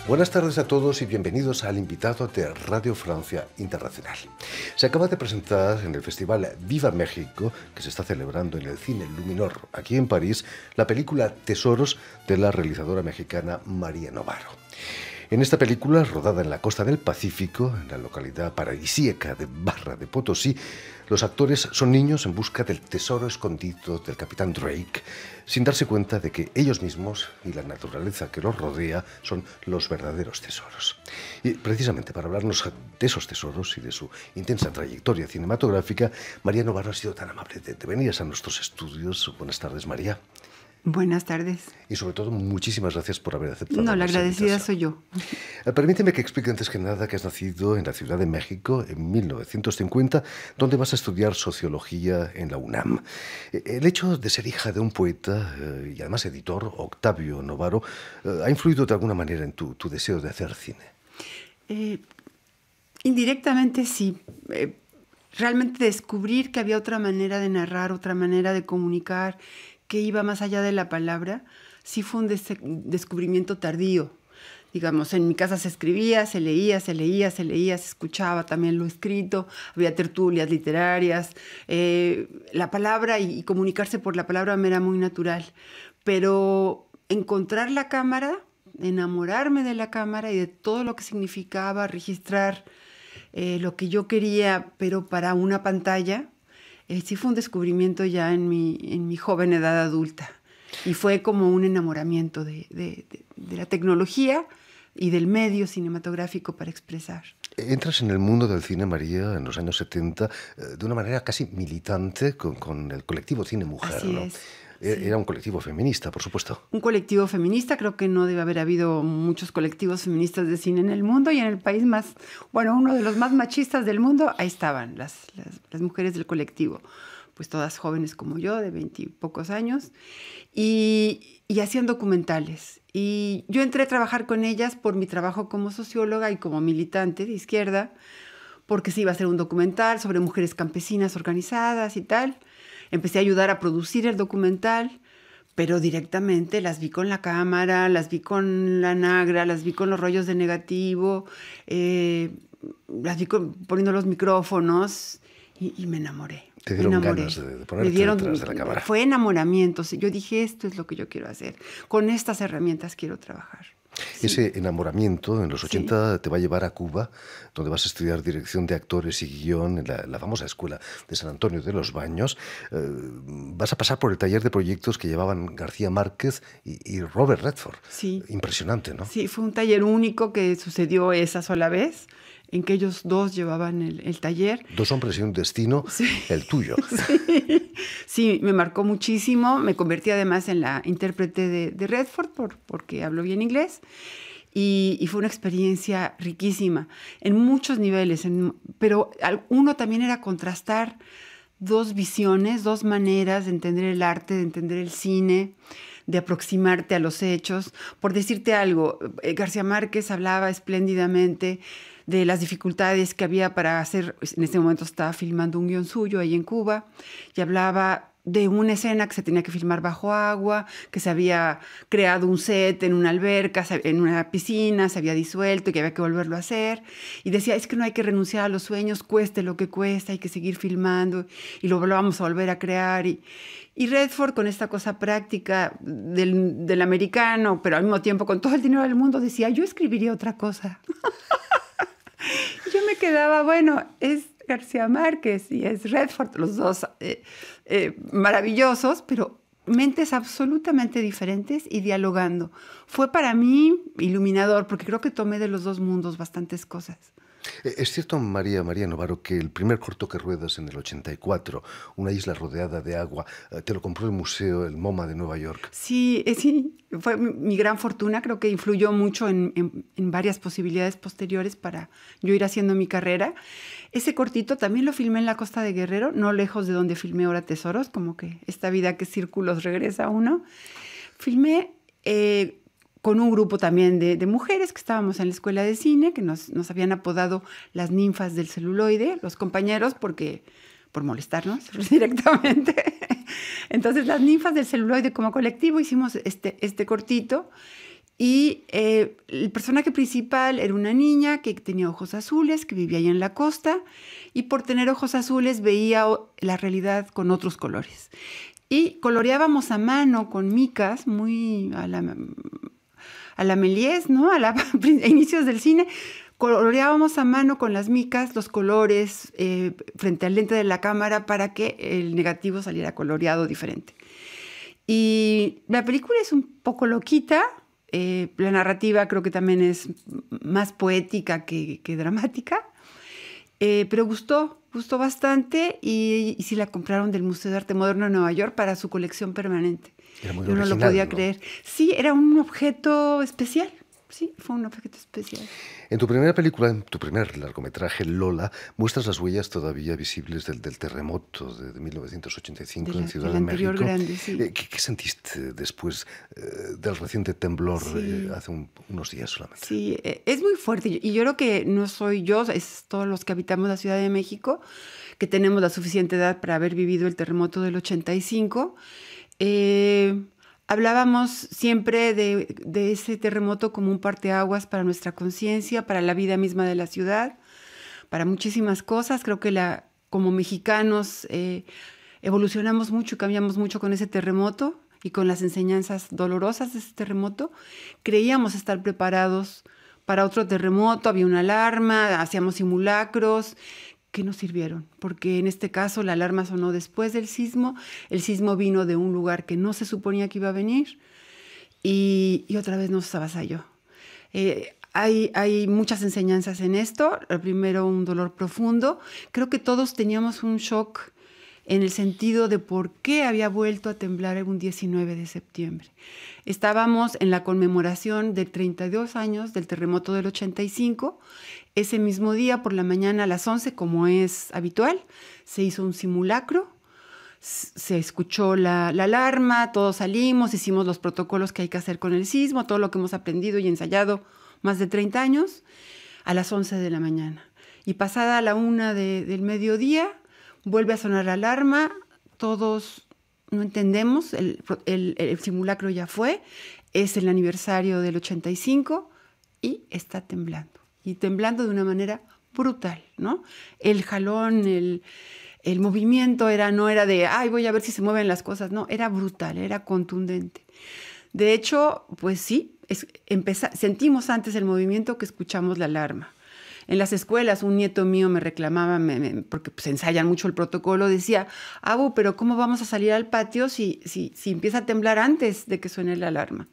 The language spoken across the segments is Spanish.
Buenas tardes a todos y bienvenidos al invitado de Radio Francia Internacional. Se acaba de presentar en el Festival Viva México, que se está celebrando en el Cine Luminor, aquí en París, la película Tesoros de la realizadora mexicana María Novaro. En esta película, rodada en la costa del Pacífico, en la localidad paradisíaca de Barra de Potosí, los actores son niños en busca del tesoro escondido del capitán Drake, sin darse cuenta de que ellos mismos y la naturaleza que los rodea son los verdaderos tesoros. Y precisamente para hablarnos de esos tesoros y de su intensa trayectoria cinematográfica, María Novaro ha sido tan amable de venir a nuestros estudios. Buenas tardes, María. Buenas tardes. Y sobre todo, muchísimas gracias por haber aceptado. No, la agradecida soy yo. Permíteme que explique antes que nada que has nacido en la Ciudad de México en 1950, donde vas a estudiar sociología en la UNAM. El hecho de ser hija de un poeta y además editor, Octavio Novaro, ¿ha influido de alguna manera en tu deseo de hacer cine? Indirectamente sí. Realmente descubrir que había otra manera de narrar, otra manera de comunicar, que iba más allá de la palabra, sí fue un descubrimiento tardío. Digamos, en mi casa se escribía, se leía, se escuchaba también lo escrito, había tertulias literarias. La palabra y comunicarse por la palabra me era muy natural. Pero encontrar la cámara, enamorarme de la cámara y de todo lo que significaba registrar lo que yo quería, pero para una pantalla, sí fue un descubrimiento ya en mi joven edad adulta. Y fue como un enamoramiento de la tecnología y del medio cinematográfico para expresar. Entras en el mundo del cine, María, en los años 70, de una manera casi militante con el colectivo Cine Mujer. Así ¿no? es. Era un colectivo feminista, por supuesto. Un colectivo feminista, creo que no debe haber habido muchos colectivos feministas de cine en el mundo, y en el país más, bueno, uno de los más machistas del mundo, ahí estaban las mujeres del colectivo, pues todas jóvenes como yo, de 20 y pocos años, y hacían documentales. Y yo entré a trabajar con ellas por mi trabajo como socióloga y como militante de izquierda, porque se iba a hacer un documental sobre mujeres campesinas organizadas y tal. Empecé a ayudar a producir el documental, pero directamente las vi con la cámara, las vi con la nagra, las vi con los rollos de negativo, las vi poniendo los micrófonos y me enamoré. Te dieron ganas de ponerte detrás de la cámara. Fue enamoramiento. Yo dije, esto es lo que yo quiero hacer. Con estas herramientas quiero trabajar. Sí. Ese enamoramiento en los 80 te va a llevar a Cuba, donde vas a estudiar dirección de actores y guión en la famosa escuela de San Antonio de los Baños. Vas a pasar por el taller de proyectos que llevaban García Márquez y Robert Redford. Sí. Impresionante, ¿no? Sí, fue un taller único que sucedió esa sola vez, en que ellos dos llevaban el taller. Dos hombres y un destino, sí. El tuyo. Sí, me marcó muchísimo. Me convertí además en la intérprete de Redford porque hablo bien inglés. Y fue una experiencia riquísima en muchos niveles. Pero uno también era contrastar dos visiones, dos maneras de entender el arte, de entender el cine, de aproximarte a los hechos. Por decirte algo, García Márquez hablaba espléndidamente de las dificultades que había para hacer. En ese momento estaba filmando un guión suyo ahí en Cuba y hablaba de una escena que se tenía que filmar bajo agua, que se había creado un set en una alberca, en una piscina, se había disuelto y que había que volverlo a hacer. Y decía, es que no hay que renunciar a los sueños, cueste lo que cueste, hay que seguir filmando y lo vamos a volver a crear. Y Redford, con esta cosa práctica del americano, pero al mismo tiempo con todo el dinero del mundo, decía, yo escribiría otra cosa. Yo me quedaba, bueno, es García Márquez y es Redford, los dos maravillosos, pero mentes absolutamente diferentes y dialogando. Fue para mí iluminador, porque creo que tomé de los dos mundos bastantes cosas. Es cierto, María Novaro, que el primer corto que ruedas en el 84, Una isla rodeada de agua, te lo compró el museo, el MoMA de Nueva York. Sí, fue mi gran fortuna. Creo que influyó mucho en varias posibilidades posteriores para yo ir haciendo mi carrera. Ese cortito también lo filmé en la Costa de Guerrero, no lejos de donde filmé ahora Tesoros, como que esta vida que círculos regresa a uno. Filmé con un grupo también de mujeres que estábamos en la escuela de cine, que nos habían apodado las ninfas del celuloide, los compañeros, por molestarnos directamente. Entonces, las ninfas del celuloide como colectivo hicimos este cortito Y el personaje principal era una niña que tenía ojos azules, que vivía allá en la costa, y por tener ojos azules veía la realidad con otros colores. Y coloreábamos a mano con micas, muy a la Méliès, ¿no? A inicios del cine. Coloreábamos a mano con las micas los colores frente al lente de la cámara para que el negativo saliera coloreado diferente. Y la película es un poco loquita. La narrativa creo que también es más poética que dramática. Pero gustó bastante y sí la compraron del Museo de Arte Moderno de Nueva York para su colección permanente. Era muy Yo original, no lo podía ¿no? creer. Sí, era un objeto especial. Sí, fue un objeto especial. En tu primera película, en tu primer largometraje, Lola, muestras las huellas todavía visibles del terremoto de 1985 en Ciudad de México. Anterior grande, sí. ¿Qué sentiste después del reciente temblor hace unos días solamente? Sí, es muy fuerte. Y yo creo que no soy yo, es todos los que habitamos la Ciudad de México, que tenemos la suficiente edad para haber vivido el terremoto del 85. Hablábamos siempre de ese terremoto como un parteaguas para nuestra conciencia, para la vida misma de la ciudad, para muchísimas cosas. Creo que como mexicanos evolucionamos mucho y cambiamos mucho con ese terremoto y con las enseñanzas dolorosas de ese terremoto. Creíamos estar preparados para otro terremoto, había una alarma, hacíamos simulacros que no sirvieron, porque en este caso la alarma sonó después del sismo, el sismo vino de un lugar que no se suponía que iba a venir y otra vez nos avasalló. Hay muchas enseñanzas en esto. El primero, un dolor profundo. Creo que todos teníamos un shock en el sentido de por qué había vuelto a temblar un 19 de septiembre. Estábamos en la conmemoración de 32 años del terremoto del 85. Ese mismo día, por la mañana a las 11, como es habitual, se hizo un simulacro, se escuchó la alarma, todos salimos, hicimos los protocolos que hay que hacer con el sismo, todo lo que hemos aprendido y ensayado más de 30 años, a las 11 de la mañana. Y pasada la 1 del mediodía, vuelve a sonar la alarma, todos no entendemos, el simulacro ya fue, es el aniversario del 85 y está temblando. Y temblando de una manera brutal, ¿no? El jalón, el movimiento no era de, ay, voy a ver si se mueven las cosas, no, era brutal, era contundente. De hecho, pues sí, sentimos antes el movimiento que escuchamos la alarma. En las escuelas, un nieto mío me reclamaba, porque pues, ensayan mucho el protocolo, decía, Abu, pero ¿cómo vamos a salir al patio si empieza a temblar antes de que suene la alarma?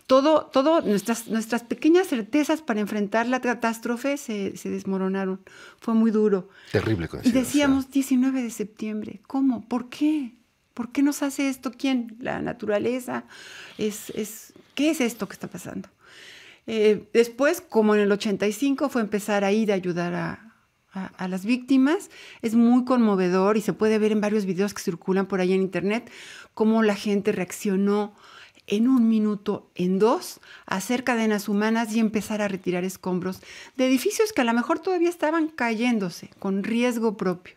Todo nuestras pequeñas certezas para enfrentar la catástrofe se desmoronaron. Fue muy duro. Terrible coincidencia. Y decíamos 19 de septiembre. ¿Cómo? ¿Por qué? ¿Por qué nos hace esto? ¿Quién? ¿La naturaleza? ¿Qué es esto que está pasando? Después, como en el 85, fue empezar a ir a ayudar a las víctimas. Es muy conmovedor y se puede ver en varios videos que circulan por ahí en internet cómo la gente reaccionó en 1 minuto, en 2, a hacer cadenas humanas y empezar a retirar escombros de edificios que a lo mejor todavía estaban cayéndose con riesgo propio.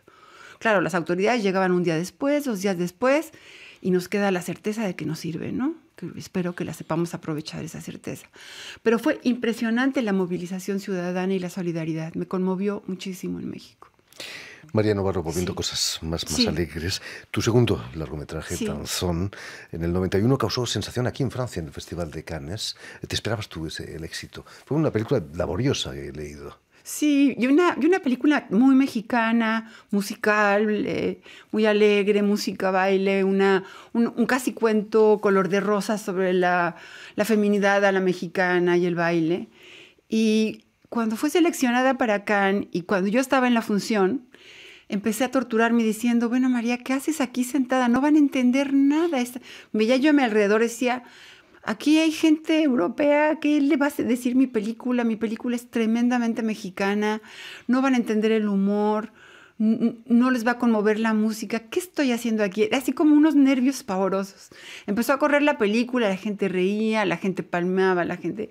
Claro, las autoridades llegaban un día después, 2 días después, y nos queda la certeza de que nos sirve, ¿no? Que espero que la sepamos aprovechar esa certeza. Pero fue impresionante la movilización ciudadana y la solidaridad. Me conmovió muchísimo en México. María Novarro, volviendo a cosas más alegres. Tu segundo largometraje, Danzón, en el 91 causó sensación aquí en Francia, en el Festival de Cannes. ¿Te esperabas tú el éxito? Fue una película laboriosa, he leído. Sí, y una película muy mexicana, musical, muy alegre, música, baile, un casi cuento color de rosa sobre la feminidad a la mexicana y el baile. Y cuando fue seleccionada para Cannes y cuando yo estaba en la función, empecé a torturarme diciendo, bueno, María, ¿qué haces aquí sentada? No van a entender nada. Veía yo a mi alrededor, decía, aquí hay gente europea, ¿qué le va a decir mi película? Mi película es tremendamente mexicana, no van a entender el humor, no les va a conmover la música. ¿Qué estoy haciendo aquí? Era así como unos nervios pavorosos. Empezó a correr la película, la gente reía, la gente palmeaba, la gente...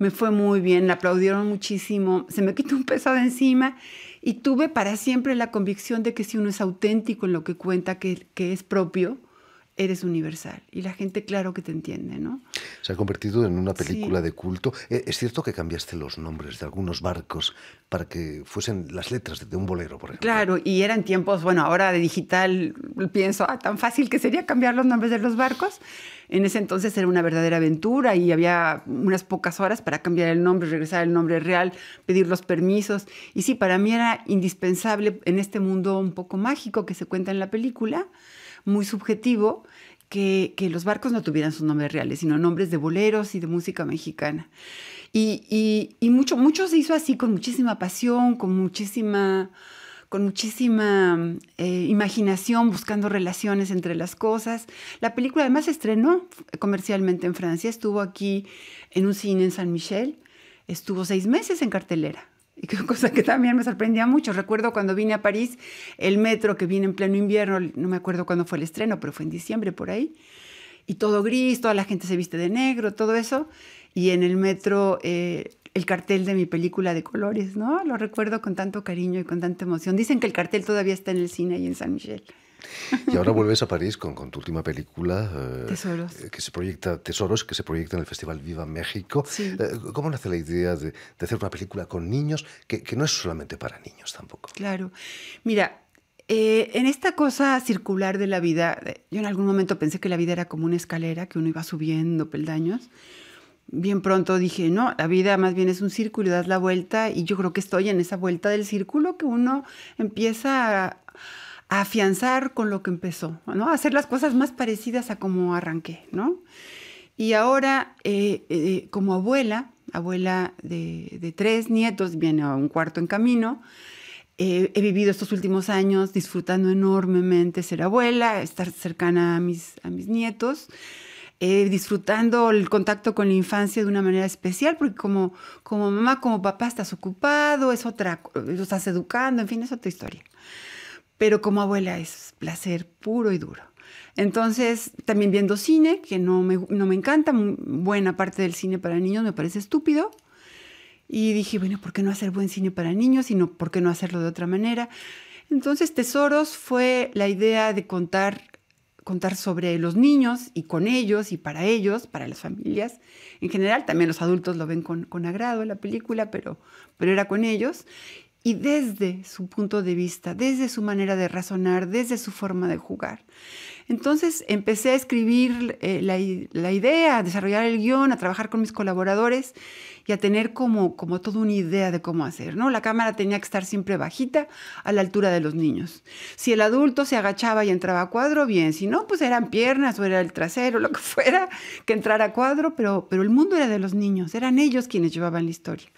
Me fue muy bien, la aplaudieron muchísimo, se me quitó un peso de encima y tuve para siempre la convicción de que si uno es auténtico en lo que cuenta, que es propio, eres universal. Y la gente, claro que te entiende, ¿no? Se ha convertido en una película de culto. ¿Es cierto que cambiaste los nombres de algunos barcos para que fuesen las letras de un bolero, por ejemplo? Claro, y eran tiempos, bueno, ahora de digital pienso, tan fácil que sería cambiar los nombres de los barcos. En ese entonces era una verdadera aventura y había unas pocas horas para cambiar el nombre, regresar el nombre real, pedir los permisos. Y sí, para mí era indispensable en este mundo un poco mágico que se cuenta en la película, muy subjetivo, que los barcos no tuvieran sus nombres reales, sino nombres de boleros y de música mexicana. Y mucho se hizo así, con muchísima pasión, con muchísima imaginación, buscando relaciones entre las cosas. La película además se estrenó comercialmente en Francia, estuvo aquí en un cine en San Michel, estuvo 6 meses en cartelera. Y cosa que también me sorprendía mucho. Recuerdo cuando vine a París, el metro que vine en pleno invierno, no me acuerdo cuándo fue el estreno, pero fue en diciembre por ahí, y todo gris, toda la gente se viste de negro, todo eso, y en el metro el cartel de mi película de colores, ¿no? Lo recuerdo con tanto cariño y con tanta emoción. Dicen que el cartel todavía está en el cine ahí en San Michel. Y ahora vuelves a París con tu última película, Tesoros. Tesoros, que se proyecta en el Festival Viva México. Sí. ¿Cómo nace la idea de hacer una película con niños, que no es solamente para niños tampoco? Claro. Mira, en esta cosa circular de la vida, yo en algún momento pensé que la vida era como una escalera, que uno iba subiendo peldaños. Bien pronto dije, no, la vida más bien es un círculo y das la vuelta, y yo creo que estoy en esa vuelta del círculo que uno empieza a afianzar con lo que empezó, ¿no? A hacer las cosas más parecidas a como arranqué, ¿no? Y ahora, como abuela de 3 nietos, viene a un cuarto en camino, he vivido estos últimos años disfrutando enormemente ser abuela, estar cercana a mis nietos, disfrutando el contacto con la infancia de una manera especial, porque como mamá, como papá estás ocupado, lo estás educando, en fin, es otra historia. Pero como abuela es placer puro y duro. Entonces, también viendo cine, que no me encanta, buena parte del cine para niños me parece estúpido. Y dije, bueno, ¿por qué no hacer buen cine para niños? Sino, ¿por qué no hacerlo de otra manera? Entonces, Tesoros fue la idea de contar sobre los niños y con ellos y para ellos, para las familias. En general, también los adultos lo ven con agrado en la película, pero era con ellos. Y desde su punto de vista, desde su manera de razonar, desde su forma de jugar. Entonces empecé a escribir la idea, a desarrollar el guión, a trabajar con mis colaboradores y a tener como toda una idea de cómo hacer, ¿no? La cámara tenía que estar siempre bajita, a la altura de los niños. Si el adulto se agachaba y entraba a cuadro, bien. Si no, pues eran piernas o era el trasero, lo que fuera, que entrara a cuadro, pero el mundo era de los niños, eran ellos quienes llevaban la historia.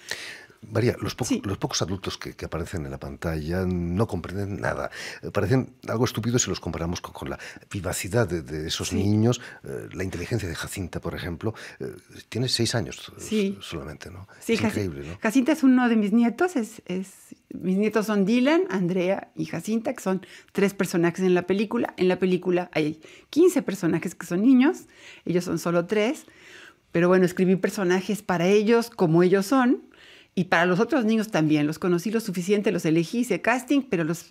María, los pocos adultos que aparecen en la pantalla no comprenden nada. Parecen algo estúpidos si los comparamos con la vivacidad de esos niños. La inteligencia de Jacinta, por ejemplo. Tiene 6 años solamente, ¿no? Sí, es increíble, ¿no? Jacinta es uno de mis nietos. Mis nietos son Dylan, Andrea y Jacinta, que son 3 personajes en la película. En la película hay 15 personajes que son niños. Ellos son solo 3. Pero bueno, escribí personajes para ellos como ellos son. Y para los otros niños también. Los conocí lo suficiente, los elegí, hice casting, pero los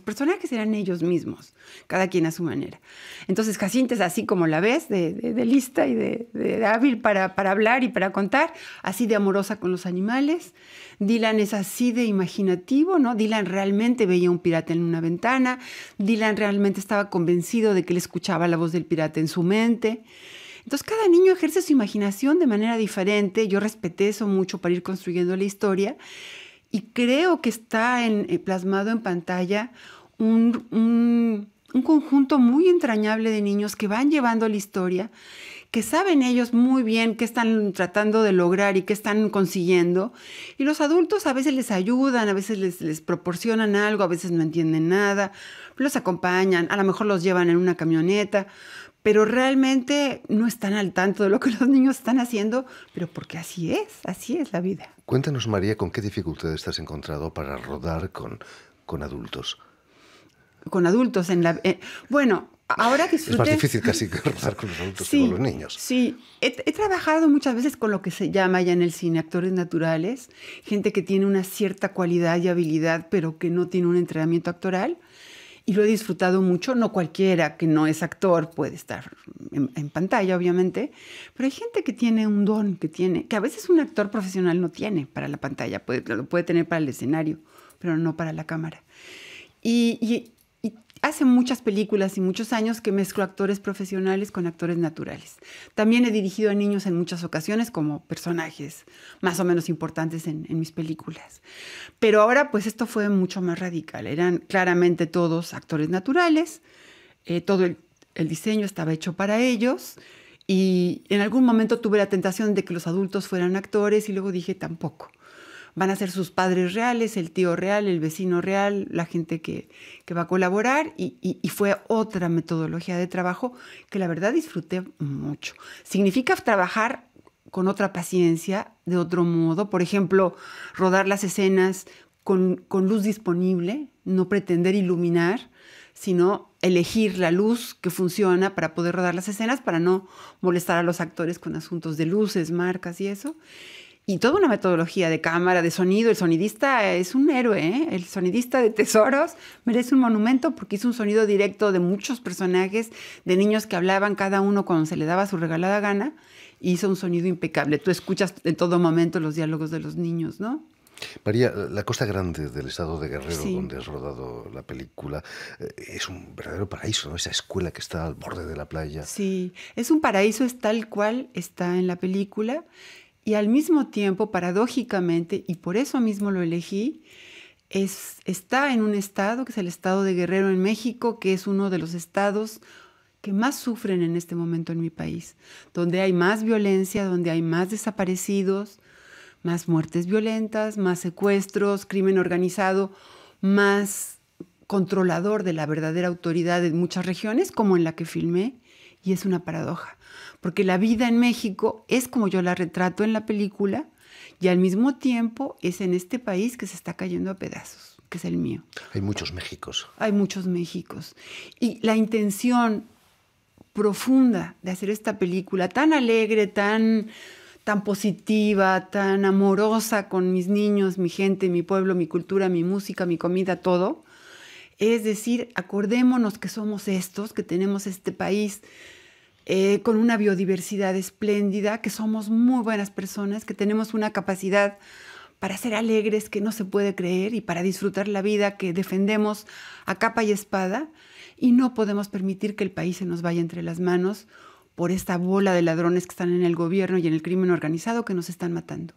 personajes eran ellos mismos, cada quien a su manera. Entonces Jacinta es así como la ves, de lista y de hábil para hablar y para contar, así de amorosa con los animales. Dylan es así de imaginativo, ¿no? Dylan realmente veía un pirata en una ventana. Dylan realmente estaba convencido de que él escuchaba la voz del pirata en su mente. Entonces, cada niño ejerce su imaginación de manera diferente. Yo respeté eso mucho para ir construyendo la historia. Y creo que está plasmado en pantalla un conjunto muy entrañable de niños que van llevando la historia, que saben ellos muy bien qué están tratando de lograr y qué están consiguiendo. Y los adultos a veces les ayudan, a veces les proporcionan algo, a veces no entienden nada, los acompañan, a lo mejor los llevan en una camioneta, pero realmente no están al tanto de lo que los niños están haciendo, pero porque así es la vida. Cuéntanos, María, ¿con qué dificultades te has encontrado para rodar con adultos? Con adultos bueno, ahora que es más difícil casi que rodar con los adultos que con los niños. Sí, he trabajado muchas veces con lo que se llama ya en el cine actores naturales, gente que tiene una cierta cualidad y habilidad, pero que no tiene un entrenamiento actoral. y lo he disfrutado mucho. No cualquiera que no es actor puede estar en pantalla, obviamente, pero hay gente que tiene un don, que a veces un actor profesional no tiene para la pantalla, lo puede tener para el escenario, pero no para la cámara. Y hace muchas películas y muchos años que mezclo actores profesionales con actores naturales. También he dirigido a niños en muchas ocasiones como personajes más o menos importantes en mis películas. Pero ahora pues esto fue mucho más radical. Eran claramente todos actores naturales, todo el diseño estaba hecho para ellos y en algún momento tuve la tentación de que los adultos fueran actores y luego dije tampoco. Van a ser sus padres reales, el tío real, el vecino real, la gente que va a colaborar y fue otra metodología de trabajo que la verdad disfruté mucho. Significa trabajar con otra paciencia, de otro modo. Por ejemplo, rodar las escenas con luz disponible, no pretender iluminar, sino elegir la luz que funciona para poder rodar las escenas, para no molestar a los actores con asuntos de luces, marcas y eso. Y toda una metodología de cámara, de sonido. El sonidista es un héroe, ¿eh? El sonidista de Tesoros merece un monumento porque hizo un sonido directo de muchos personajes, de niños que hablaban cada uno cuando se le daba su regalada gana. Y hizo un sonido impecable. Tú escuchas en todo momento los diálogos de los niños, ¿no? María, la Costa Grande del estado de Guerrero, Sí, donde has rodado la película, es un verdadero paraíso, ¿no? Esa escuela que está al borde de la playa. sí, es un paraíso, es tal cual está en la película. Y al mismo tiempo, paradójicamente, y por eso mismo lo elegí, está en un estado, que es el estado de Guerrero en México, que es uno de los estados que más sufren en este momento en mi país, donde hay más violencia, donde hay más desaparecidos, más muertes violentas, más secuestros, crimen organizado, más controlador de la verdadera autoridad en muchas regiones, como en la que filmé, y es una paradoja. Porque la vida en México es como yo la retrato en la película y al mismo tiempo es en este país que se está cayendo a pedazos, que es el mío. Hay muchos Méxicos. Hay muchos Méxicos. Y la intención profunda de hacer esta película tan alegre, tan positiva, tan amorosa con mis niños, mi gente, mi pueblo, mi cultura, mi música, mi comida, todo, es decir, acordémonos que somos estos, que tenemos este país con una biodiversidad espléndida, que somos muy buenas personas, que tenemos una capacidad para ser alegres que no se puede creer y para disfrutar la vida que defendemos a capa y espada, y no podemos permitir que el país se nos vaya entre las manos por esta bola de ladrones que están en el gobierno y en el crimen organizado que nos están matando.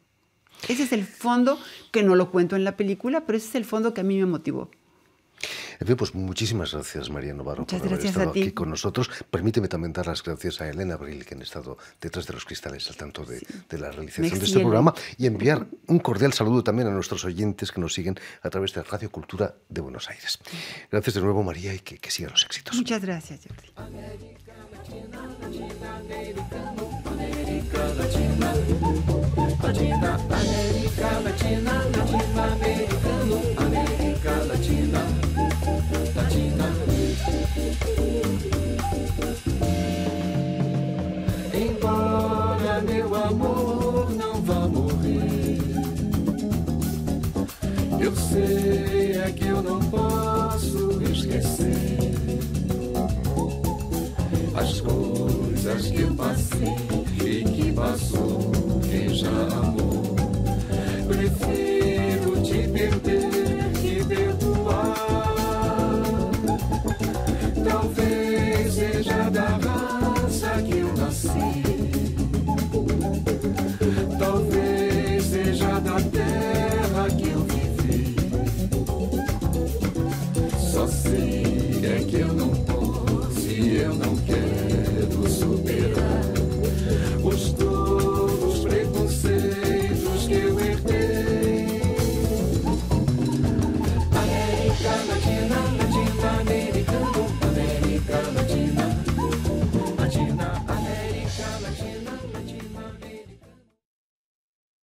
Ese es el fondo, que no lo cuento en la película, pero ese es el fondo que a mí me motivó. En fin, pues muchísimas gracias, María Novarro, por haber estado aquí con nosotros. Permíteme también dar las gracias a Elena Abril, que han estado detrás de los cristales al tanto de la realización de este programa, y enviar un cordial saludo también a nuestros oyentes que nos siguen a través de Radio Cultura de Buenos Aires. Gracias de nuevo, María, y que sigan los éxitos. Muchas gracias, Jordi. Embora meu amor não vá morrer, eu sei é que eu não posso esquecer as coisas que eu passei e que passou quem já amou. Prefiro te perder que perdoar. Talvez seja da raça que eu nasci, talvez seja da terra que eu vivi. Só sei é que eu não posso e eu não quero superar.